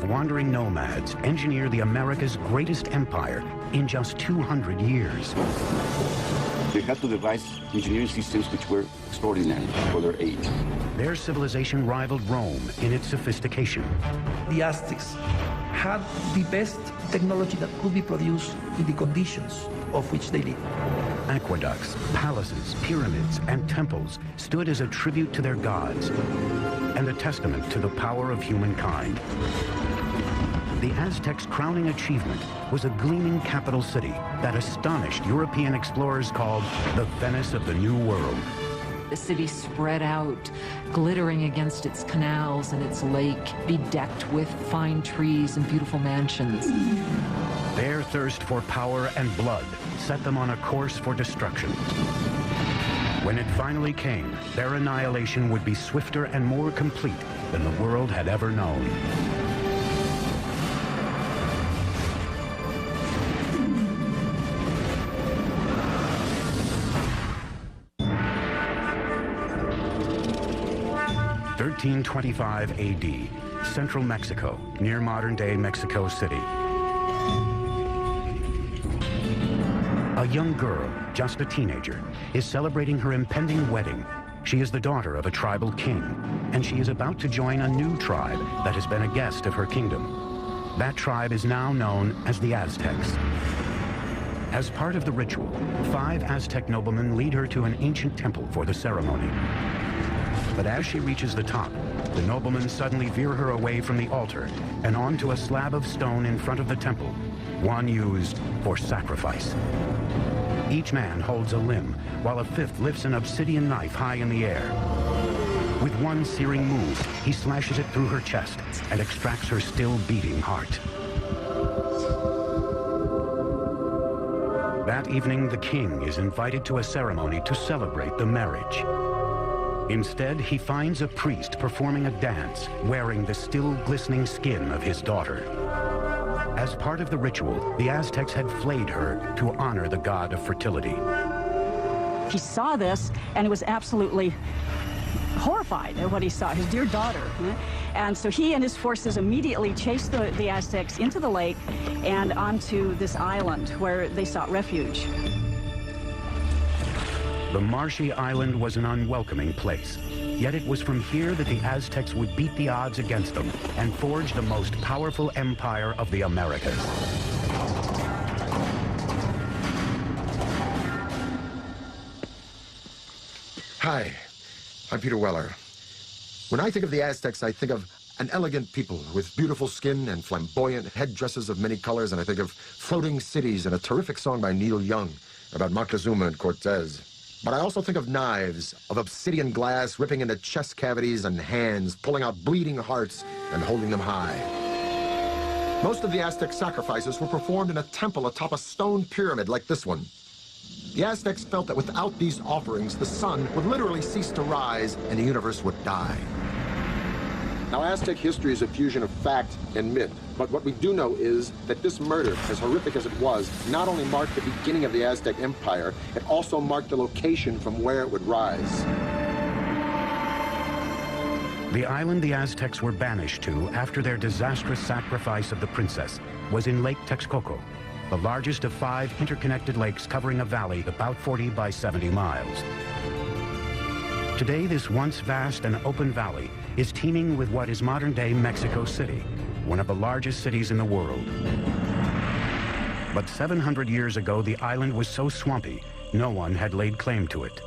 of wandering nomads engineer the America's greatest empire in just 200 years. They had to devise engineering systems which were extraordinary for their age. Their civilization rivaled Rome in its sophistication. The Aztecs had the best technology that could be produced in the conditions of which they lived. Aqueducts, palaces, pyramids, and temples stood as a tribute to their gods and a testament to the power of humankind. The Aztecs' crowning achievement was a gleaming capital city that astonished European explorers called the Venice of the New World. The city spread out, glittering against its canals and its lake, bedecked with fine trees and beautiful mansions. Their thirst for power and blood set them on a course for destruction. When it finally came, their annihilation would be swifter and more complete than the world had ever known. In 1325 AD, central Mexico, near modern-day Mexico City. A young girl, just a teenager, is celebrating her impending wedding. She is the daughter of a tribal king, and she is about to join a new tribe that has been a guest of her kingdom. That tribe is now known as the Aztecs. As part of the ritual, 5 Aztec noblemen lead her to an ancient temple for the ceremony. But as she reaches the top, the noblemen suddenly veer her away from the altar and onto a slab of stone in front of the temple, one used for sacrifice. Each man holds a limb, while a 5th lifts an obsidian knife high in the air. With one searing move, he slashes it through her chest and extracts her still beating heart. That evening, the king is invited to a ceremony to celebrate the marriage. Instead, he finds a priest performing a dance, wearing the still glistening skin of his daughter. As part of the ritual, the Aztecs had flayed her to honor the god of fertility. He saw this, and he was absolutely horrified at what he saw, his dear daughter. And so he and his forces immediately chased the Aztecs into the lake and onto this island where they sought refuge. The marshy island was an unwelcoming place, yet it was from here that the Aztecs would beat the odds against them and forge the most powerful empire of the Americas. Hi, I'm Peter Weller. When I think of the Aztecs, I think of an elegant people with beautiful skin and flamboyant headdresses of many colors, and I think of floating cities and a terrific song by Neil Young about Montezuma and Cortez. But I also think of knives, of obsidian glass ripping into chest cavities and hands, pulling out bleeding hearts and holding them high. Most of the Aztec sacrifices were performed in a temple atop a stone pyramid like this one. The Aztecs felt that without these offerings, the sun would literally cease to rise and the universe would die. Now, Aztec history is a fusion of fact and myth, but what we do know is that this murder, as horrific as it was, not only marked the beginning of the Aztec Empire, it also marked the location from where it would rise. The island the Aztecs were banished to after their disastrous sacrifice of the princess was in Lake Texcoco, the largest of 5 interconnected lakes covering a valley about 40 by 70 miles. Today, this once vast and open valley is teeming with what is modern-day Mexico City, one of the largest cities in the world. But 700 years ago, the island was so swampy, no one had laid claim to it.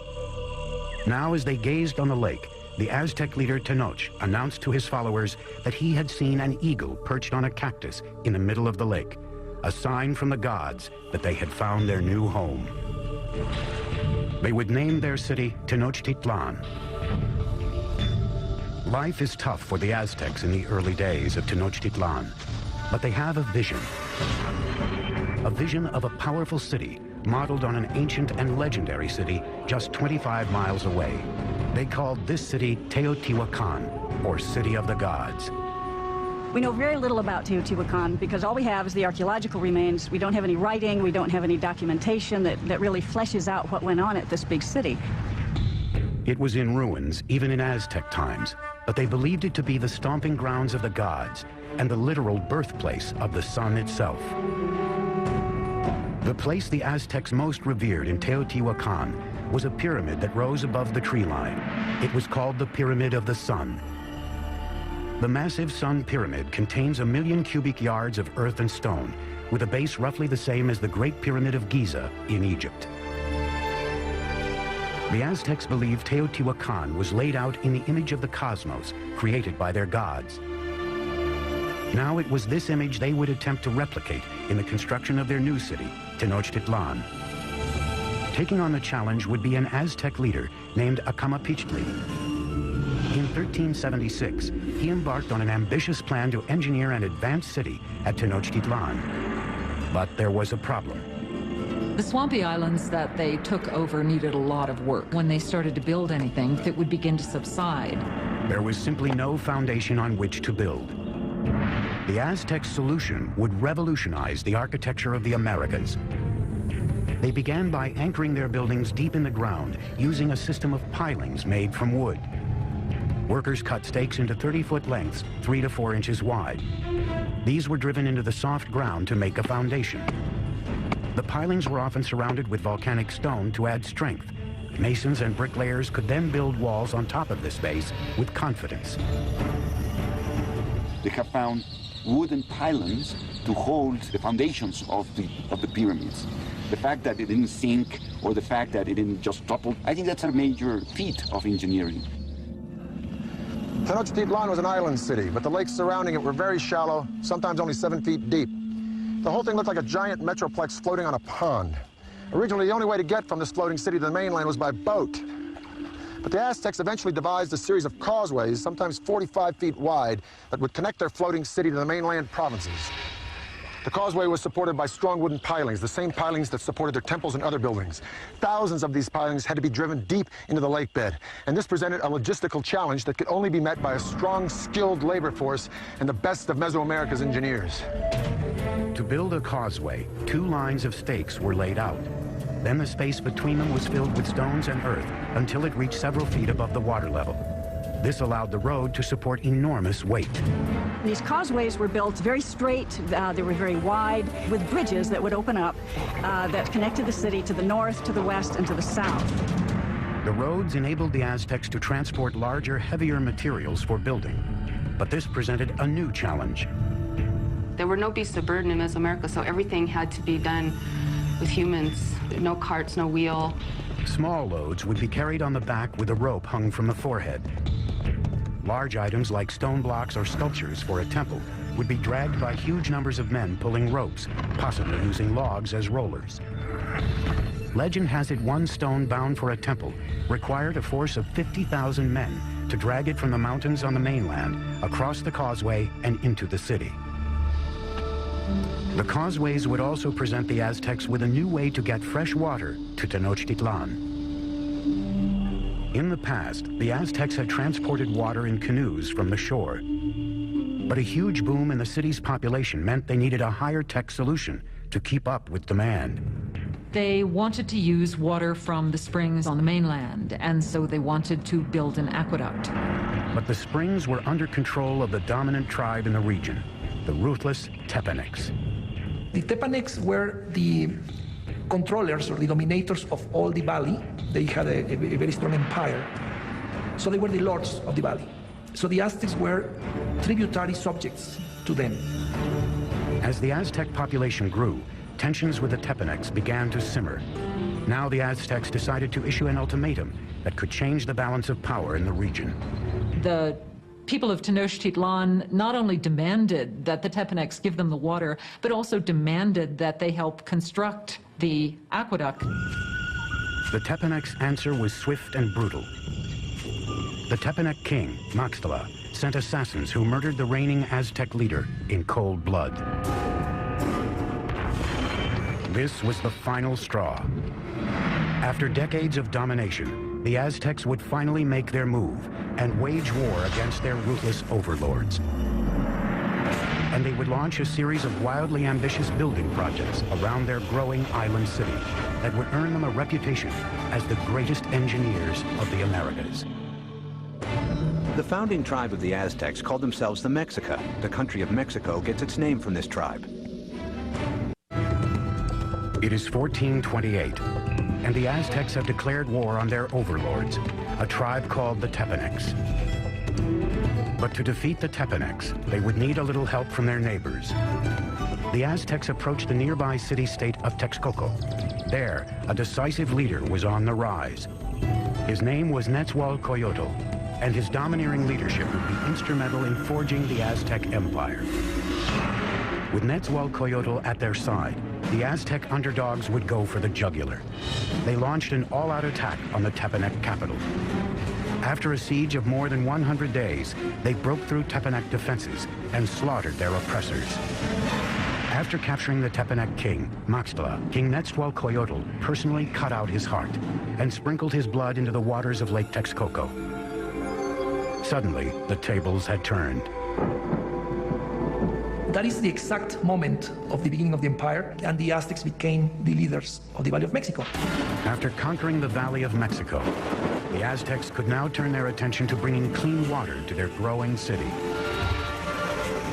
Now, as they gazed on the lake, the Aztec leader Tenoch announced to his followers that he had seen an eagle perched on a cactus in the middle of the lake, a sign from the gods that they had found their new home. They would name their city Tenochtitlan. Life is tough for the Aztecs in the early days of Tenochtitlan, but they have a vision of a powerful city modeled on an ancient and legendary city just 25 miles away. They called this city Teotihuacan, or City of the Gods. We know very little about Teotihuacan because all we have is the archaeological remains. We don't have any writing, we don't have any documentation that really fleshes out what went on at this big city. It was in ruins, even in Aztec times, but they believed it to be the stomping grounds of the gods, and the literal birthplace of the sun itself. The place the Aztecs most revered in Teotihuacan was a pyramid that rose above the tree line. It was called the Pyramid of the Sun. The massive Sun Pyramid contains 1 million cubic yards of earth and stone, with a base roughly the same as the Great Pyramid of Giza in Egypt. The Aztecs believed Teotihuacan was laid out in the image of the cosmos, created by their gods. Now it was this image they would attempt to replicate in the construction of their new city, Tenochtitlan. Taking on the challenge would be an Aztec leader named Acamapichtli. In 1376, he embarked on an ambitious plan to engineer an advanced city at Tenochtitlan. But there was a problem. The swampy islands that they took over needed a lot of work. When they started to build anything, it would begin to subside. There was simply no foundation on which to build. The Aztec solution would revolutionize the architecture of the Americas. They began by anchoring their buildings deep in the ground, using a system of pilings made from wood. Workers cut stakes into 30-foot lengths, 3 to 4 inches wide. These were driven into the soft ground to make a foundation. The pilings were often surrounded with volcanic stone to add strength. Masons and bricklayers could then build walls on top of this base with confidence. They have found wooden pylons to hold the foundations of the pyramids. The fact that it didn't sink or the fact that it didn't just topple, I think that's a major feat of engineering. Tenochtitlan was an island city, but the lakes surrounding it were very shallow, sometimes only 7 feet deep. The whole thing looked like a giant metroplex floating on a pond. Originally, the only way to get from this floating city to the mainland was by boat. But the Aztecs eventually devised a series of causeways, sometimes 45 feet wide, that would connect their floating city to the mainland provinces. The causeway was supported by strong wooden pilings, the same pilings that supported their temples and other buildings. Thousands of these pilings had to be driven deep into the lake bed, and this presented a logistical challenge that could only be met by a strong, skilled labor force and the best of Mesoamerica's engineers. To build a causeway, 2 lines of stakes were laid out. Then the space between them was filled with stones and earth until it reached several feet above the water level. This allowed the road to support enormous weight. These causeways were built very straight, they were very wide, with bridges that would open up that connected the city to the north, to the west, and to the south. The roads enabled the Aztecs to transport larger, heavier materials for building. But this presented a new challenge. There were no beasts of burden in Mesoamerica, so everything had to be done with humans. No carts, no wheel. Small loads would be carried on the back with a rope hung from the forehead. Large items like stone blocks or sculptures for a temple would be dragged by huge numbers of men pulling ropes, possibly using logs as rollers. Legend has it one stone bound for a temple required a force of 50,000 men to drag it from the mountains on the mainland, across the causeway, and into the city. The causeways would also present the Aztecs with a new way to get fresh water to Tenochtitlan. In the past, the Aztecs had transported water in canoes from the shore. But a huge boom in the city's population meant they needed a higher-tech solution to keep up with demand. They wanted to use water from the springs on the mainland, and so they wanted to build an aqueduct. But the springs were under control of the dominant tribe in the region, the ruthless Tepanecs. The Tepanecs were the controllers or the dominators of all the valley. They had a very strong empire. So they were the lords of the valley. So the Aztecs were tributary subjects to them. As the Aztec population grew, tensions with the Tepanecs began to simmer. Now the Aztecs decided to issue an ultimatum that could change the balance of power in the region. The people of Tenochtitlan not only demanded that the Tepanecs give them the water, but also demanded that they help construct the aqueduct. The Tepanecs' answer was swift and brutal. The Tepanec king, Maxtla, sent assassins who murdered the reigning Aztec leader in cold blood. This was the final straw. After decades of domination, the Aztecs would finally make their move and wage war against their ruthless overlords. And they would launch a series of wildly ambitious building projects around their growing island city that would earn them a reputation as the greatest engineers of the Americas. The founding tribe of the Aztecs called themselves the Mexica. The country of Mexico gets its name from this tribe. It is 1428, and the Aztecs have declared war on their overlords, a tribe called the Tepanecs. But to defeat the Tepanecs, they would need a little help from their neighbors. The Aztecs approached the nearby city-state of Texcoco. There, a decisive leader was on the rise. His name was Nezahualcóyotl, and his domineering leadership would be instrumental in forging the Aztec Empire. With Nezahualcóyotl at their side, the Aztec underdogs would go for the jugular. They launched an all-out attack on the Tepanec capital. After a siege of more than 100 days, they broke through Tepanec defenses and slaughtered their oppressors. After capturing the Tepanec king, Maxtla, King Nezahualcóyotl personally cut out his heart and sprinkled his blood into the waters of Lake Texcoco. Suddenly, the tables had turned. That is the exact moment of the beginning of the empire, and the Aztecs became the leaders of the Valley of Mexico. After conquering the Valley of Mexico, the Aztecs could now turn their attention to bringing clean water to their growing city.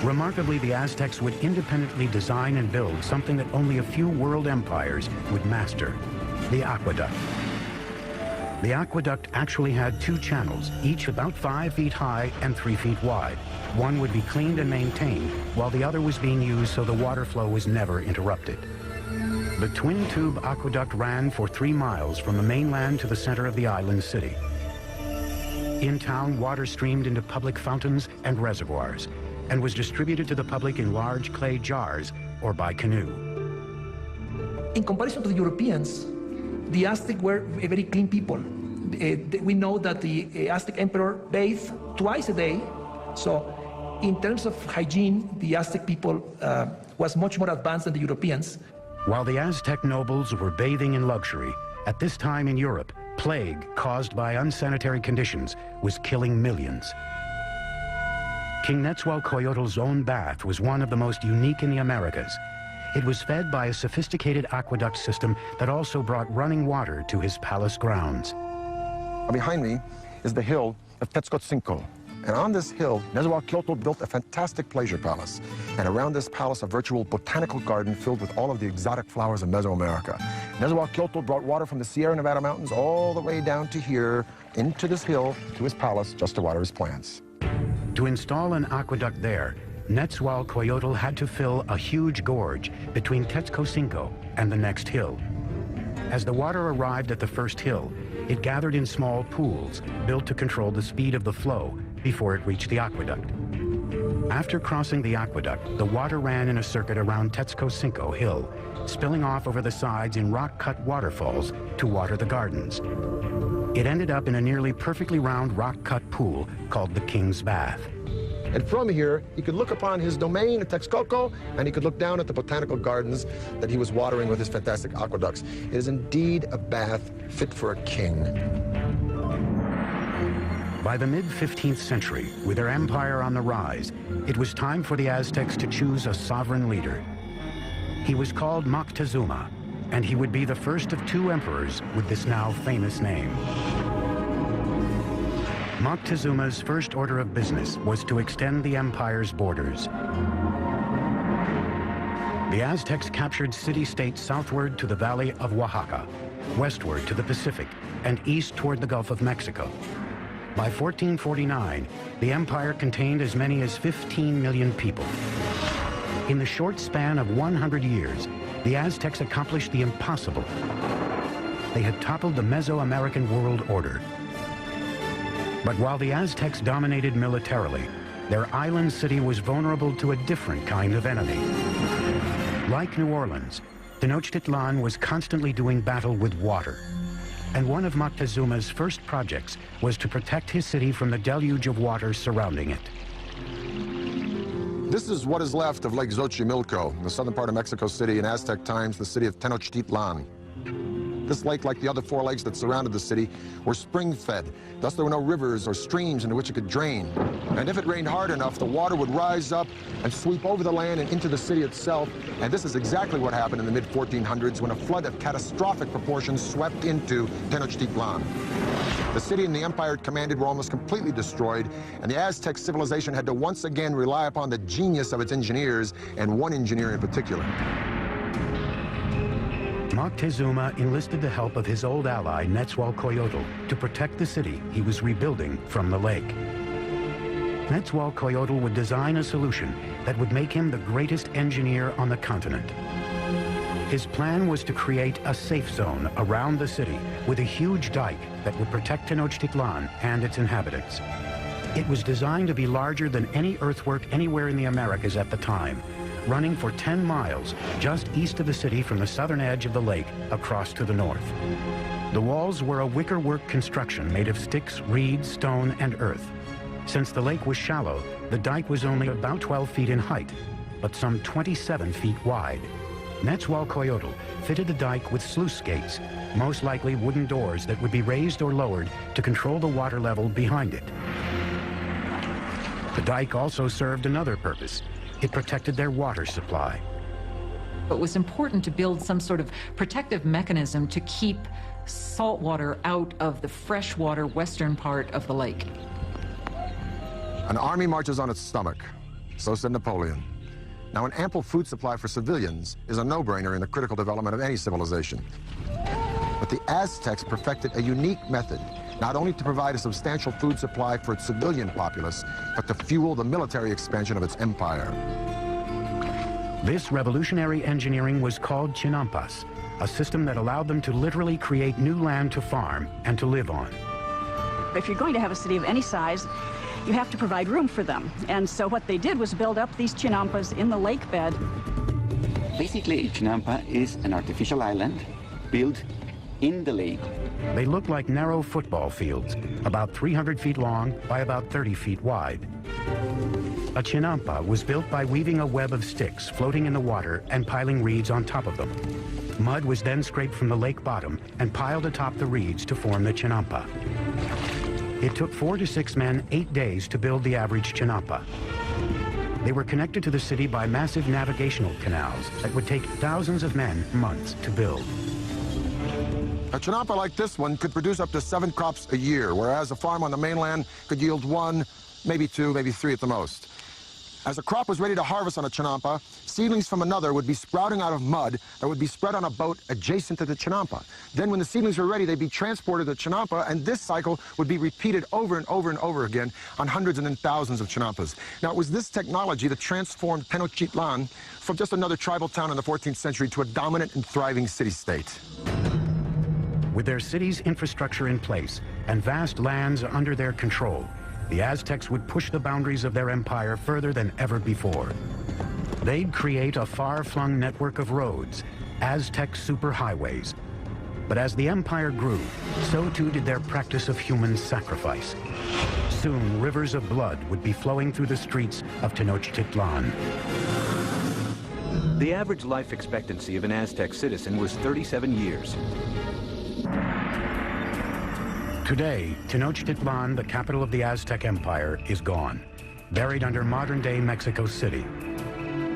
Remarkably, the Aztecs would independently design and build something that only a few world empires would master: the aqueduct. The aqueduct actually had two channels, each about 5 feet high and 3 feet wide. One would be cleaned and maintained, while the other was being used so the water flow was never interrupted. The twin-tube aqueduct ran for 3 miles from the mainland to the center of the island city. In town, water streamed into public fountains and reservoirs, and was distributed to the public in large clay jars or by canoe. In comparison to the Europeans, the Aztec were a very clean people. We know that the Aztec emperor bathed twice a day. So in terms of hygiene, the Aztec people was much more advanced than the Europeans. While the Aztec nobles were bathing in luxury, at this time in Europe, plague caused by unsanitary conditions was killing millions. King Nezahualcóyotl's own bath was one of the most unique in the Americas. It was fed by a sophisticated aqueduct system that also brought running water to his palace grounds. Behind me is the hill of Texcoco. And on this hill, Nezahualcóyotl built a fantastic pleasure palace. And around this palace, a virtual botanical garden filled with all of the exotic flowers of Mesoamerica. Nezahualcóyotl brought water from the Sierra Nevada mountains all the way down to here, into this hill, to his palace, just to water his plants. To install an aqueduct there, Nezahualcóyotl had to fill a huge gorge between Texcoco and the next hill. As the water arrived at the first hill, it gathered in small pools built to control the speed of the flow before it reached the aqueduct. After crossing the aqueduct, the water ran in a circuit around Texcoco Hill, spilling off over the sides in rock-cut waterfalls to water the gardens. It ended up in a nearly perfectly round rock-cut pool called the King's Bath. And from here, he could look upon his domain at Texcoco, and he could look down at the botanical gardens that he was watering with his fantastic aqueducts. It is indeed a bath fit for a king. By the mid-15th century, with their empire on the rise, it was time for the Aztecs to choose a sovereign leader. He was called Moctezuma, and he would be the first of 2 emperors with this now famous name. Moctezuma's first order of business was to extend the empire's borders. The Aztecs captured city-states southward to the Valley of Oaxaca, westward to the Pacific, and east toward the Gulf of Mexico. By 1449, the empire contained as many as 15 million people. In the short span of 100 years, the Aztecs accomplished the impossible. They had toppled the Mesoamerican world order. But while the Aztecs dominated militarily, their island city was vulnerable to a different kind of enemy. Like New Orleans, Tenochtitlan was constantly doing battle with water. And one of Moctezuma's first projects was to protect his city from the deluge of water surrounding it. This is what is left of Lake Xochimilco, in the southern part of Mexico City, in Aztec times, the city of Tenochtitlan. This lake, like the other 4 lakes that surrounded the city, were spring-fed. Thus, there were no rivers or streams into which it could drain. And if it rained hard enough, the water would rise up and sweep over the land and into the city itself. And this is exactly what happened in the mid-1400s when a flood of catastrophic proportions swept into Tenochtitlan. The city and the empire it commanded were almost completely destroyed, and the Aztec civilization had to once again rely upon the genius of its engineers, and one engineer in particular. Moctezuma enlisted the help of his old ally Quetzalcoatl to protect the city he was rebuilding from the lake. Quetzalcoatl would design a solution that would make him the greatest engineer on the continent. His plan was to create a safe zone around the city with a huge dike that would protect Tenochtitlan and its inhabitants. It was designed to be larger than any earthwork anywhere in the Americas at the time, running for 10 miles just east of the city from the southern edge of the lake across to the north. The walls were a wickerwork construction made of sticks, reeds, stone, and earth. Since the lake was shallow, the dike was only about 12 feet in height, but some 27 feet wide. Quetzalcoatl fitted the dike with sluice gates, most likely wooden doors that would be raised or lowered to control the water level behind it. The dike also served another purpose. It protected their water supply. It was important to build some sort of protective mechanism to keep salt water out of the freshwater western part of the lake. An army marches on its stomach. So said Napoleon. Now, an ample food supply for civilians is a no-brainer in the critical development of any civilization. But the Aztecs perfected a unique method, not only to provide a substantial food supply for its civilian populace, but to fuel the military expansion of its empire. This revolutionary engineering was called chinampas, a system that allowed them to literally create new land to farm and to live on. If you're going to have a city of any size, you have to provide room for them. And so what they did was build up these chinampas in the lake bed. Basically, a chinampa is an artificial island built in the lake. They looked like narrow football fields, about 300 feet long by about 30 feet wide. A chinampa was built by weaving a web of sticks floating in the water and piling reeds on top of them. Mud was then scraped from the lake bottom and piled atop the reeds to form the chinampa. It took 4 to 6 men 8 days to build the average chinampa. They were connected to the city by massive navigational canals that would take thousands of men months to build. A chinampa like this one could produce up to 7 crops a year, whereas a farm on the mainland could yield 1, maybe 2, maybe 3 at the most. As a crop was ready to harvest on a chinampa, seedlings from another would be sprouting out of mud that would be spread on a boat adjacent to the chinampa. Then when the seedlings were ready, they'd be transported to chinampa, and this cycle would be repeated over and over and over again on hundreds and then thousands of chinampas. Now, it was this technology that transformed Tenochtitlan from just another tribal town in the 14th century to a dominant and thriving city-state. With their city's infrastructure in place and vast lands under their control, the Aztecs would push the boundaries of their empire further than ever before. They'd create a far-flung network of roads, Aztec superhighways. But as the empire grew, so too did their practice of human sacrifice. Soon, rivers of blood would be flowing through the streets of Tenochtitlan. The average life expectancy of an Aztec citizen was 37 years. Today, Tenochtitlan, the capital of the Aztec Empire, is gone, buried under modern-day Mexico City.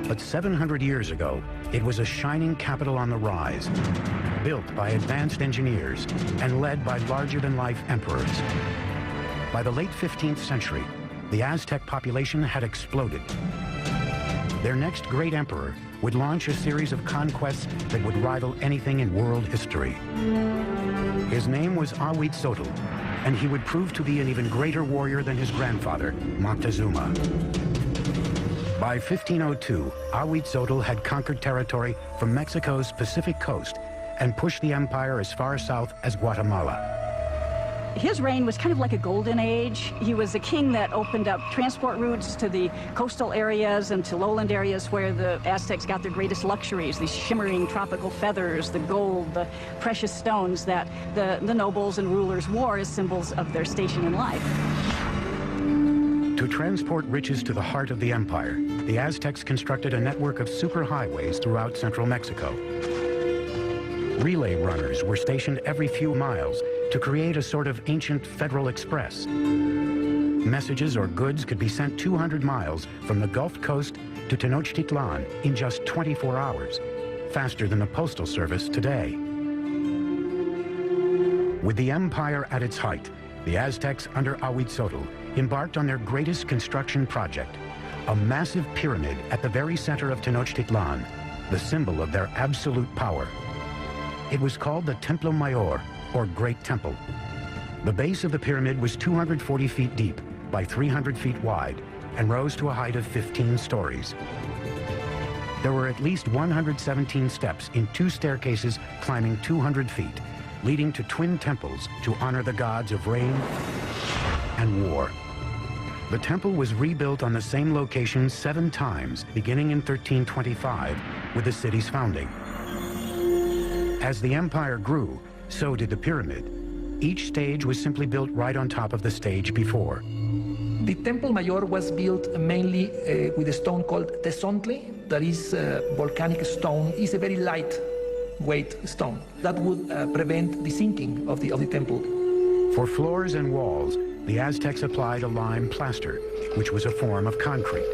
But 700 years ago, it was a shining capital on the rise, built by advanced engineers and led by larger-than-life emperors. By the late 15th century, the Aztec population had exploded. Their next great emperor would launch a series of conquests that would rival anything in world history. His name was Ahuitzotl, and he would prove to be an even greater warrior than his grandfather, Moctezuma. By 1502, Ahuitzotl had conquered territory from Mexico's Pacific coast and pushed the empire as far south as Guatemala. His reign was kind of like a golden age. He was a king that opened up transport routes to the coastal areas and to lowland areas where the Aztecs got their greatest luxuries, these shimmering tropical feathers, the gold, the precious stones that the nobles and rulers wore as symbols of their station in life. To transport riches to the heart of the empire, the Aztecs constructed a network of superhighways throughout central Mexico. Relay runners were stationed every few miles to create a sort of ancient Federal Express. Messages or goods could be sent 200 miles from the Gulf Coast to Tenochtitlan in just 24 hours, faster than the postal service today. With the empire at its height, The Aztecs under Ahuitzotl embarked on their greatest construction project, a massive pyramid at the very center of Tenochtitlan, the symbol of their absolute power. It was called the Templo Mayor, or Great Temple. The base of the pyramid was 240 feet deep by 300 feet wide and rose to a height of 15 stories. There were at least 117 steps in 2 staircases climbing 200 feet, leading to twin temples to honor the gods of rain and war. The temple was rebuilt on the same location 7 times, beginning in 1325 with the city's founding. As the empire grew, so did the pyramid. Each stage was simply built right on top of the stage before. The Templo Mayor was built mainly with a stone called tezontle, that is volcanic stone. It's a very lightweight stone that would prevent the sinking of the temple. For floors and walls, the Aztecs applied a lime plaster, which was a form of concrete.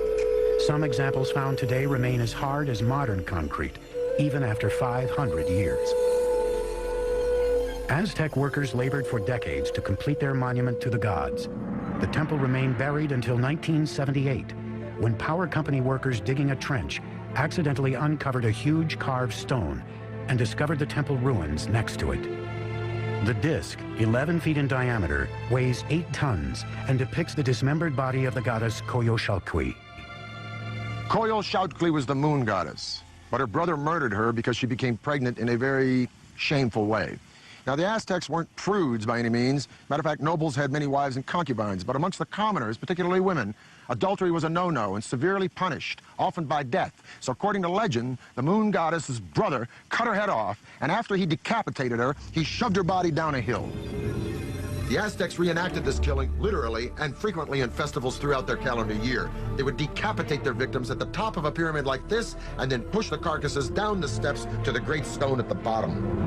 Some examples found today remain as hard as modern concrete, even after 500 years. Aztec workers labored for decades to complete their monument to the gods. The temple remained buried until 1978, when power company workers digging a trench accidentally uncovered a huge carved stone and discovered the temple ruins next to it. The disc, 11 feet in diameter, weighs 8 tons and depicts the dismembered body of the goddess Coyolxauhqui. Coyolxauhqui was the moon goddess, but her brother murdered her because she became pregnant in a very shameful way. Now, the Aztecs weren't prudes by any means. Matter of fact, nobles had many wives and concubines, but amongst the commoners, particularly women, adultery was a no-no and severely punished, often by death. So according to legend, the moon goddess's brother cut her head off, and after he decapitated her, he shoved her body down a hill. The Aztecs reenacted this killing literally and frequently in festivals throughout their calendar year. They would decapitate their victims at the top of a pyramid like this and then push the carcasses down the steps to the great stone at the bottom.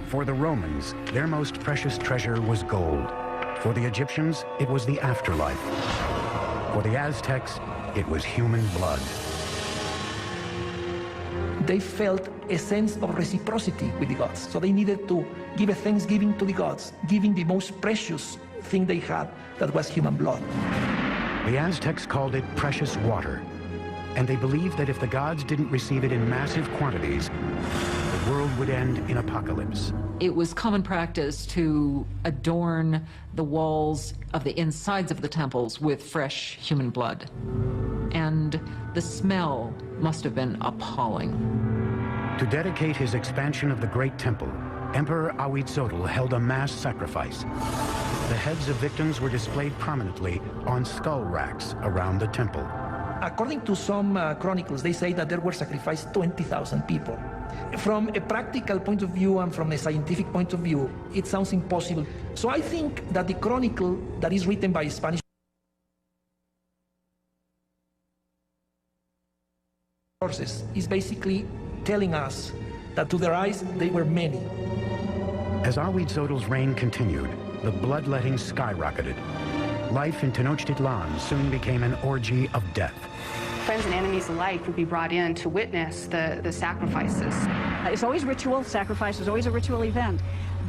For the Romans, their most precious treasure was gold. For the Egyptians, it was the afterlife. For the Aztecs, it was human blood. They felt a sense of reciprocity with the gods, so they needed to give a thanksgiving to the gods, giving the most precious thing they had, that was human blood. The Aztecs called it precious water, and they believed that if the gods didn't receive it in massive quantities, the world would end in apocalypse. It was common practice to adorn the walls of the insides of the temples with fresh human blood. And the smell must have been appalling. To dedicate his expansion of the Great Temple, Emperor Ahuitzotl held a mass sacrifice. The heads of victims were displayed prominently on skull racks around the temple. According to some chronicles, they say that there were sacrificed 20,000 people. From a practical point of view and from a scientific point of view, it sounds impossible. So I think that the chronicle that is written by Spanish sources is basically telling us that to their eyes, they were many. As Ahuitzotl's reign continued, the bloodletting skyrocketed. Life in Tenochtitlan soon became an orgy of death. Friends and enemies alike would be brought in to witness the sacrifices. It's always ritual. Sacrifice was always a ritual event,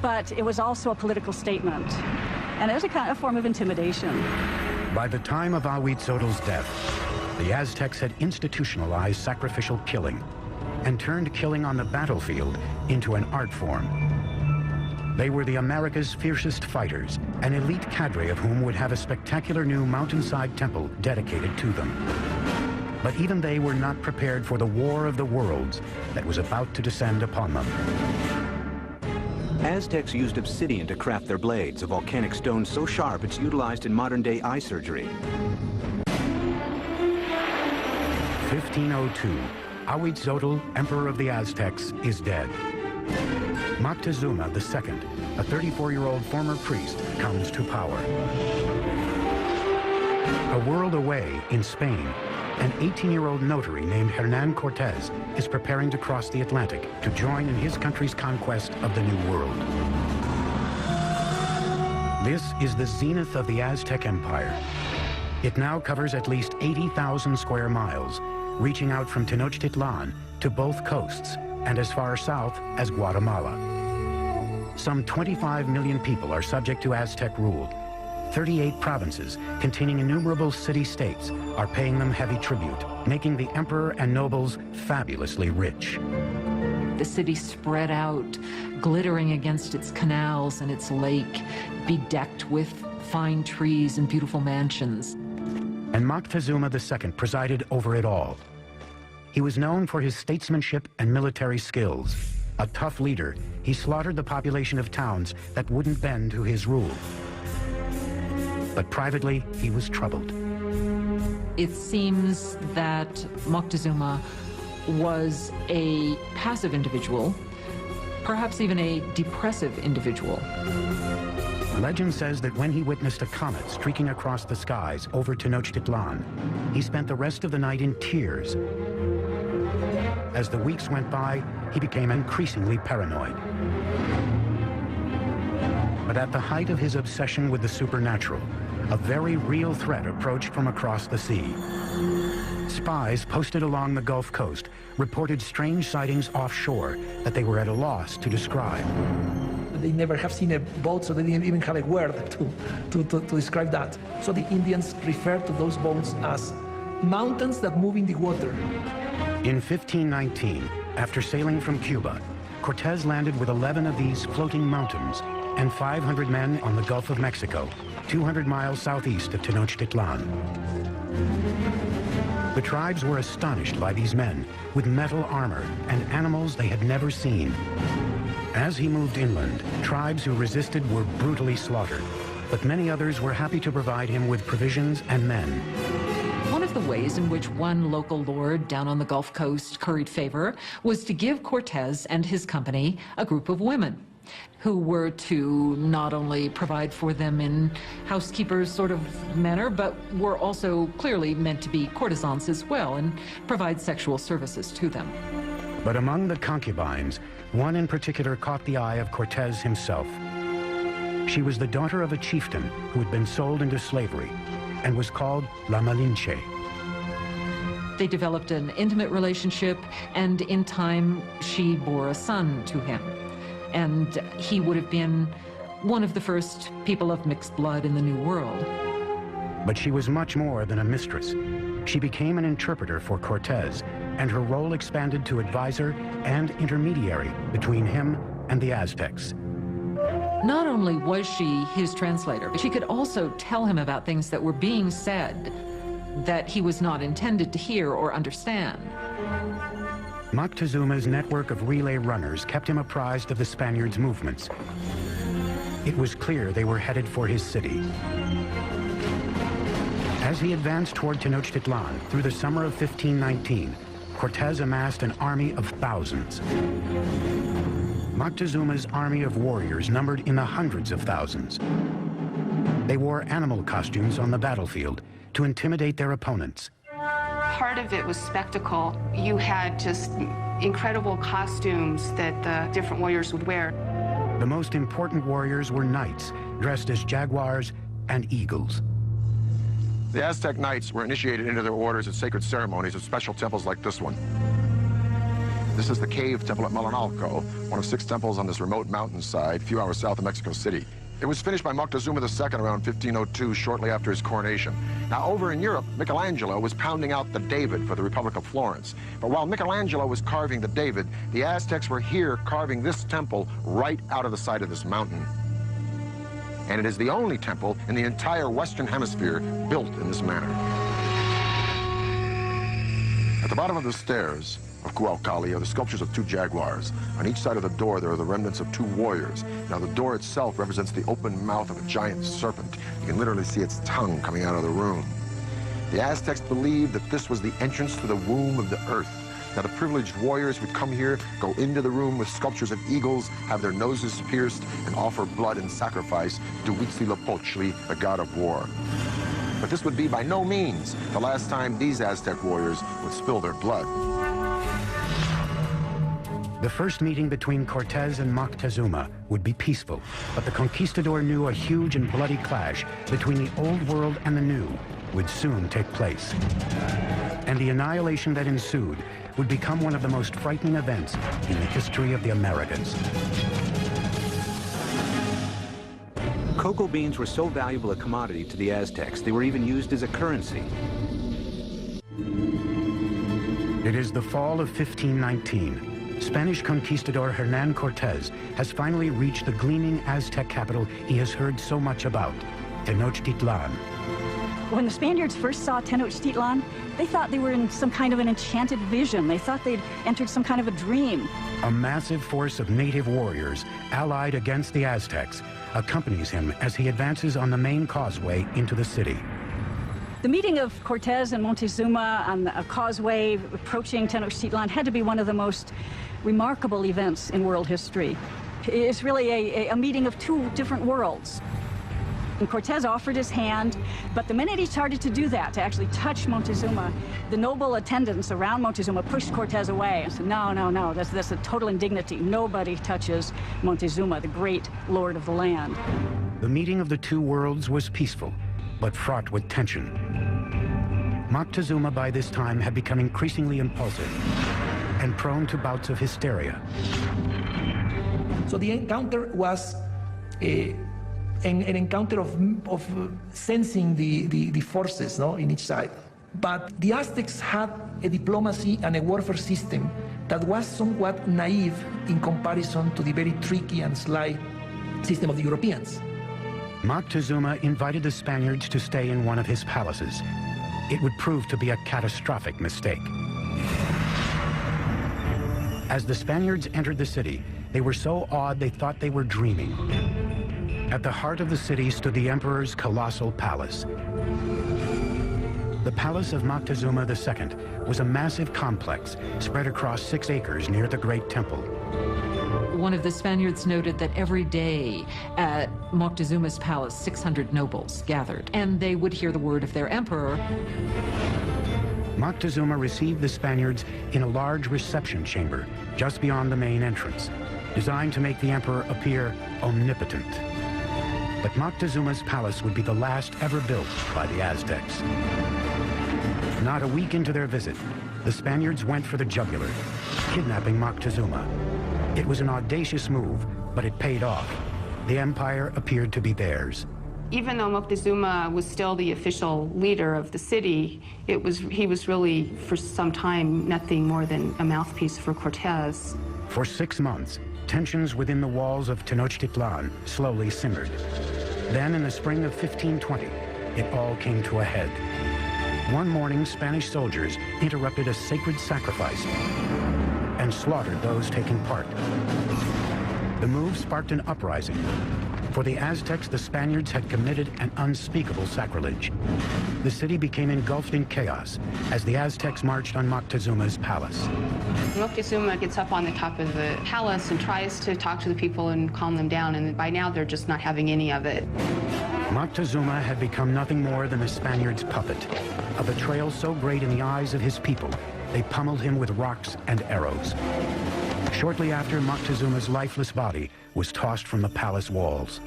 but it was also a political statement, and it was a kind of form of intimidation. By the time of Ahuitzotl's death, the Aztecs had institutionalized sacrificial killing and turned killing on the battlefield into an art form. They were the America's fiercest fighters, an elite cadre of whom would have a spectacular new mountainside temple dedicated to them. But even they were not prepared for the war of the worlds that was about to descend upon them. Aztecs used obsidian to craft their blades, a volcanic stone so sharp it's utilized in modern-day eye surgery. 1502, Ahuitzotl, Emperor of the Aztecs, is dead. Moctezuma II, a 34-year-old former priest, comes to power. A world away, in Spain, an 18-year-old notary named Hernan Cortez is preparing to cross the Atlantic to join in his country's conquest of the New World. This is the zenith of the Aztec Empire. It now covers at least 80,000 square miles, reaching out from Tenochtitlan to both coasts and as far south as Guatemala. The Aztecs' The Aztecs were the largest of 5 interconnected lakes covering a valley about 40 by 7 kilometers. From a practical point of view and from a scientific point of view, it sounds impossible. So I think that the chronicle that is written by Spanish Some 25 million people are subject to Aztec rule. 38 provinces, containing innumerable city-states, are paying them heavy tribute, making the emperor and nobles fabulously rich. The city spread out, glittering against its canals and its lake, bedecked with fine trees and beautiful mansions. And Moctezuma II presided over it all. He was known for his statesmanship and military skills. A tough leader, he slaughtered the population of towns that wouldn't bend to his rule. But privately, he was troubled. It seems that Moctezuma was a passive individual, perhaps even a depressive individual. Legend says that when he witnessed a comet streaking across the skies over Tenochtitlan, he spent the rest of the night in tears. As the weeks went by, he became increasingly paranoid. But at the height of his obsession with the supernatural, a very real threat approached from across the sea. Spies posted along the Gulf Coast reported strange sightings offshore that they were at a loss to describe. They never have seen a boat, so they didn't even have a word to describe that. So the Indians refer to those boats as mountains that move in the water. In 1519, after sailing from Cuba, Cortez landed with 11 of these floating mountains and 500 men on the Gulf of Mexico, 200 miles southeast of Tenochtitlan. The tribes were astonished by these men with metal armor and animals they had never seen. As he moved inland, tribes who resisted were brutally slaughtered, but many others were happy to provide him with provisions and men. One of the ways in which one local lord down on the Gulf Coast curried favor was to give Cortez and his company a group of women who were to not only provide for them in housekeepers sort of manner, but were also clearly meant to be courtesans as well and provide sexual services to them. But among the concubines, one in particular caught the eye of Cortez himself. She was the daughter of a chieftain who had been sold into slavery and was called La Malinche. They developed an intimate relationship, and in time, she bore a son to him. And he would have been one of the first people of mixed blood in the New World. But she was much more than a mistress. She became an interpreter for Cortez, and her role expanded to advisor and intermediary between him and the Aztecs. Not only was she his translator, but she could also tell him about things that were being said that he was not intended to hear or understand. Moctezuma's network of relay runners kept him apprised of the Spaniards' movements. It was clear they were headed for his city. As he advanced toward Tenochtitlan through the summer of 1519, Cortez amassed an army of thousands. Moctezuma's army of warriors numbered in the hundreds of thousands. They wore animal costumes on the battlefield to intimidate their opponents. Part of it was spectacle. You had just incredible costumes that the different warriors would wear. The most important warriors were knights, dressed as jaguars and eagles. The Aztec knights were initiated into their orders at sacred ceremonies at special temples like this one. This is the cave temple at Malinalco, one of 6 temples on this remote mountainside, a few hours south of Mexico City. It was finished by Moctezuma II around 1502, shortly after his coronation. Now, over in Europe, Michelangelo was pounding out the David for the Republic of Florence. But while Michelangelo was carving the David, the Aztecs were here carving this temple right out of the side of this mountain. And it is the only temple in the entire Western Hemisphere built in this manner. At the bottom of the stairs of Cuauhtli are the sculptures of 2 jaguars. On each side of the door, there are the remnants of 2 warriors. Now, the door itself represents the open mouth of a giant serpent. You can literally see its tongue coming out of the room. The Aztecs believed that this was the entrance to the womb of the earth. Now, the privileged warriors would come here, go into the room with sculptures of eagles, have their noses pierced, and offer blood and sacrifice to Huitzilopochtli, the god of war. But this would be by no means the last time these Aztec warriors would spill their blood. The first meeting between Cortez and Moctezuma would be peaceful, but the conquistador knew a huge and bloody clash between the old world and the new would soon take place. And the annihilation that ensued would become one of the most frightening events in the history of the Americas. Cocoa beans were so valuable a commodity to the Aztecs, they were even used as a currency. It is the fall of 1519. Spanish conquistador Hernán Cortés has finally reached the gleaming Aztec capital he has heard so much about, Tenochtitlan. When the Spaniards first saw Tenochtitlan, they thought they were in some kind of an enchanted vision. They thought they'd entered some kind of a dream. A massive force of native warriors, allied against the Aztecs, accompanies him as he advances on the main causeway into the city. The meeting of Cortés and Montezuma on a causeway approaching Tenochtitlan had to be one of the most remarkable events in world history. It's really a meeting of two different worlds. And Cortés offered his hand, but the minute he started to do that, to actually touch Montezuma, the noble attendants around Montezuma pushed Cortés away and said, no, no, no, that's a total indignity. Nobody touches Montezuma, the great lord of the land. The meeting of the two worlds was peaceful, but fraught with tension. Moctezuma by this time had become increasingly impulsive and prone to bouts of hysteria. So the encounter was an encounter of sensing the forces, no, in each side. But the Aztecs had a diplomacy and a warfare system that was somewhat naive in comparison to the very tricky and sly system of the Europeans. Moctezuma invited the Spaniards to stay in one of his palaces. It would prove to be a catastrophic mistake. As the Spaniards entered the city, they were so awed they thought they were dreaming. At the heart of the city stood the emperor's colossal palace. The palace of Moctezuma II was a massive complex spread across 6 acres near the Great Temple. One of the Spaniards noted that every day at Moctezuma's palace, 600 nobles gathered, and they would hear the word of their emperor. Moctezuma received the Spaniards in a large reception chamber just beyond the main entrance, designed to make the emperor appear omnipotent. But Moctezuma's palace would be the last ever built by the Aztecs. Not a week into their visit, the Spaniards went for the jugular, kidnapping Moctezuma. It was an audacious move, but it paid off. The empire appeared to be theirs. Even though Moctezuma was still the official leader of the city, he was really, for some time, nothing more than a mouthpiece for Cortés. For 6 months, tensions within the walls of Tenochtitlan slowly simmered. Then, in the spring of 1520, it all came to a head. One morning, Spanish soldiers interrupted a sacred sacrifice and slaughtered those taking part. The move sparked an uprising. For the Aztecs, the Spaniards had committed an unspeakable sacrilege. The city became engulfed in chaos as the Aztecs marched on Moctezuma's palace. Moctezuma gets up on the top of the palace and tries to talk to the people and calm them down, and by now they're just not having any of it. Moctezuma had become nothing more than the Spaniards' puppet, a betrayal so great in the eyes of his people, they pummeled him with rocks and arrows. Shortly after, Moctezuma's lifeless body was tossed from the palace walls.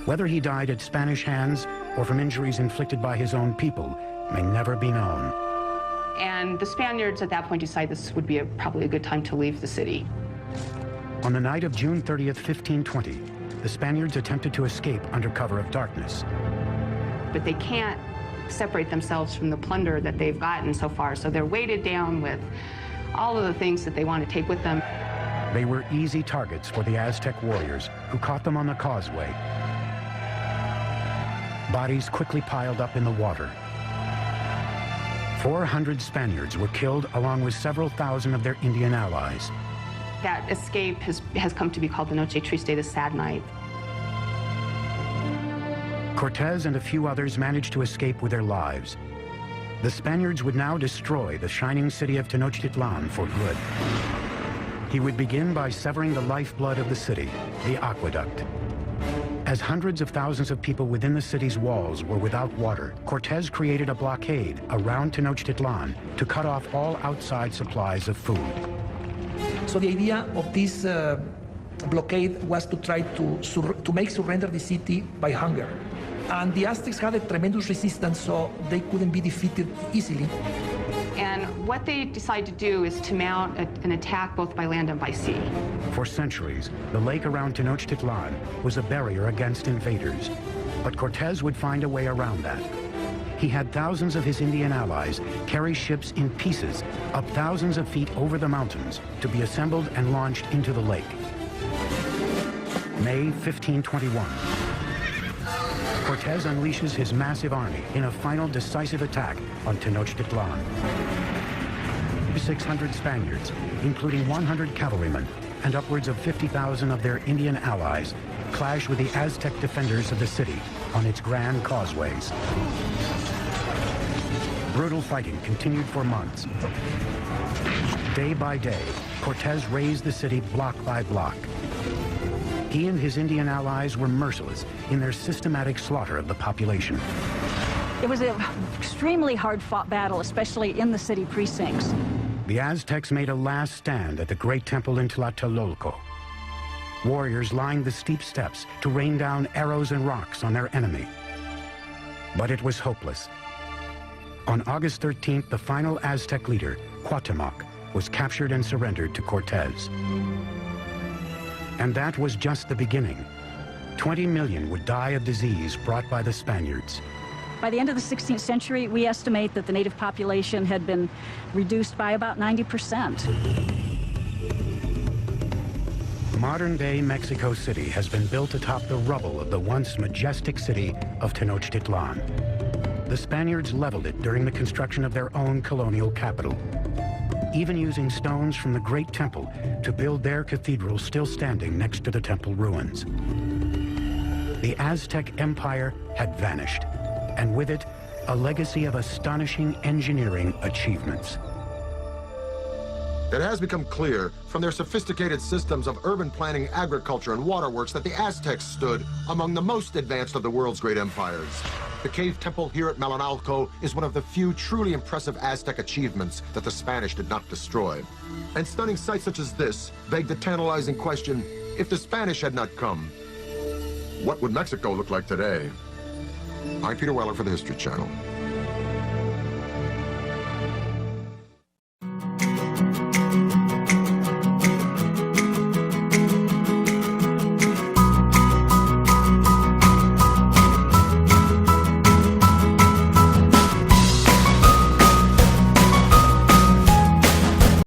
Whether he died at Spanish hands or from injuries inflicted by his own people may never be known. And the Spaniards at that point decided this would be probably a good time to leave the city. On the night of June 30th, 1520, the Spaniards attempted to escape under cover of darkness. But they can't separate themselves from the plunder that they've gotten so far, so they're weighted down with all of the things that they want to take with them. They were easy targets for the Aztec warriors, who caught them on the causeway. Bodies quickly piled up in the water. 400 Spaniards were killed, along with several thousand of their Indian allies. That escape has come to be called the Noche Triste, the sad night. Cortés and a few others managed to escape with their lives. The Spaniards would now destroy the shining city of Tenochtitlan for good. He would begin by severing the lifeblood of the city, the aqueduct. As hundreds of thousands of people within the city's walls were without water, Cortés created a blockade around Tenochtitlan to cut off all outside supplies of food. So the idea of this blockade was to try to make surrender the city by hunger. And the Aztecs had a tremendous resistance, so they couldn't be defeated easily. And what they decided to do is to mount an attack both by land and by sea. For centuries, the lake around Tenochtitlan was a barrier against invaders. But Cortez would find a way around that. He had thousands of his Indian allies carry ships in pieces up thousands of feet over the mountains to be assembled and launched into the lake. May 1521. Cortez unleashes his massive army in a final decisive attack on Tenochtitlan. 600 Spaniards, including 100 cavalrymen and upwards of 50,000 of their Indian allies, clashed with the Aztec defenders of the city on its grand causeways. Brutal fighting continued for months. Day by day, Cortez razed the city block by block. He and his Indian allies were merciless in their systematic slaughter of the population. It was an extremely hard-fought battle, especially in the city precincts. The Aztecs made a last stand at the great temple in Tlatelolco. Warriors lined the steep steps to rain down arrows and rocks on their enemy. But it was hopeless. On August 13th, the final Aztec leader, Cuauhtémoc, was captured and surrendered to Cortez. And that was just the beginning. 20 million would die of disease brought by the Spaniards. By the end of the 16th century, we estimate that the native population had been reduced by about 90%. Modern-day Mexico City has been built atop the rubble of the once majestic city of Tenochtitlan. The Spaniards leveled it during the construction of their own colonial capital, even using stones from the Great Temple to build their cathedral still standing next to the temple ruins. The Aztec Empire had vanished, and with it, a legacy of astonishing engineering achievements. It has become clear from their sophisticated systems of urban planning, agriculture, and waterworks that the Aztecs stood among the most advanced of the world's great empires. The cave temple here at Malinalco is one of the few truly impressive Aztec achievements that the Spanish did not destroy. And stunning sights such as this beg the tantalizing question, if the Spanish had not come, what would Mexico look like today? I'm Peter Weller for the History Channel.